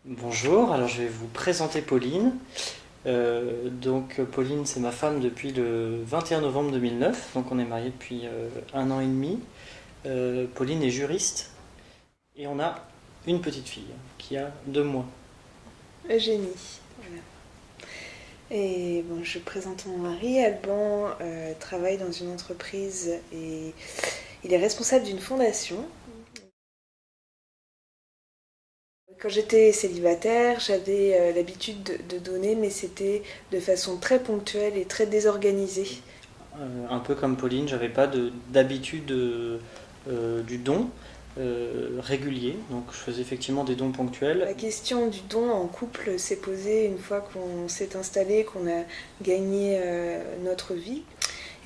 Bonjour, alors je vais vous présenter Pauline. Pauline, c'est ma femme depuis le 21 novembre 2009, donc on est mariés depuis 1 an et demi. Pauline est juriste et on a une petite fille qui a 2 mois. Eugénie. Voilà. Et bon, je présente mon mari. Alban travaille dans une entreprise et il est responsable d'une fondation. Quand j'étais célibataire, j'avais l'habitude de donner, mais c'était de façon très ponctuelle et très désorganisée. Un peu comme Pauline, j'avais pas d'habitude du don régulier, donc je faisais effectivement des dons ponctuels. La question du don en couple s'est posée une fois qu'on s'est installé, qu'on a gagné notre vie.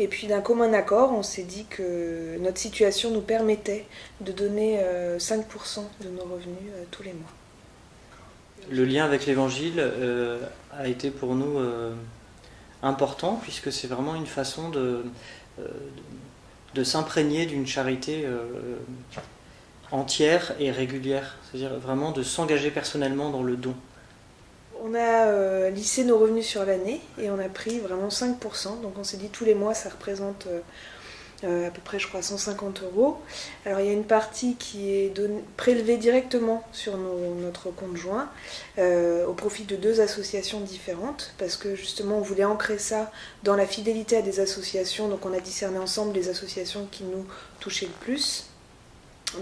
Et puis d'un commun accord, on s'est dit que notre situation nous permettait de donner 5% de nos revenus tous les mois. Le lien avec l'Évangile a été pour nous important, puisque c'est vraiment une façon de s'imprégner d'une charité entière et régulière, c'est-à-dire vraiment de s'engager personnellement dans le don. On a lissé nos revenus sur l'année et on a pris vraiment 5%. Donc on s'est dit tous les mois ça représente à peu près je crois 150 euros. Alors il y a une partie qui est prélevée directement sur notre compte joint au profit de 2 associations différentes parce que justement on voulait ancrer ça dans la fidélité à des associations. Donc on a discerné ensemble les associations qui nous touchaient le plus,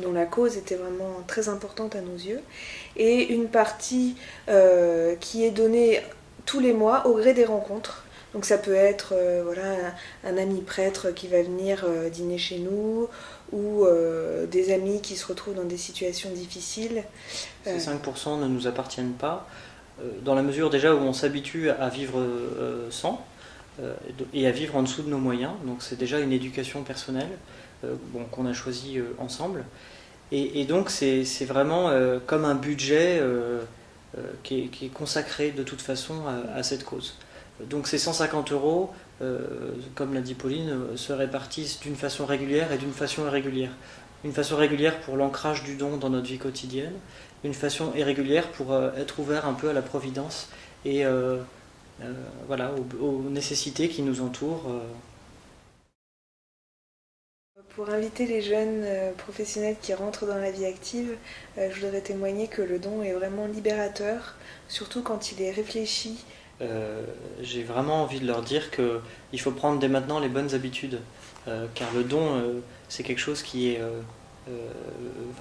dont la cause était vraiment très importante à nos yeux, et une partie qui est donnée tous les mois au gré des rencontres. Donc ça peut être un ami prêtre qui va venir dîner chez nous, ou des amis qui se retrouvent dans des situations difficiles. Ces 5% ne nous appartiennent pas, dans la mesure déjà où on s'habitue à vivre sans, et à vivre en dessous de nos moyens. Donc c'est déjà une éducation personnelle qu'on a choisie ensemble. Et donc c'est vraiment comme un budget qui est consacré de toute façon à cette cause. Donc ces 150 euros, comme l'a dit Pauline, se répartissent d'une façon régulière et d'une façon irrégulière. Une façon régulière pour l'ancrage du don dans notre vie quotidienne, une façon irrégulière pour être ouvert un peu à la providence et aux nécessités qui nous entourent. Pour inviter les jeunes professionnels qui rentrent dans la vie active, je voudrais témoigner que le don est vraiment libérateur, surtout quand il est réfléchi. J'ai vraiment envie de leur dire qu'il faut prendre dès maintenant les bonnes habitudes, car le don, c'est quelque chose qui est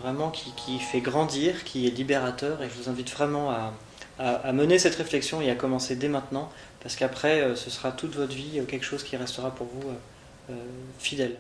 vraiment qui fait grandir, qui est libérateur, et je vous invite vraiment à mener cette réflexion et à commencer dès maintenant, parce qu'après, ce sera toute votre vie quelque chose qui restera pour vous fidèle.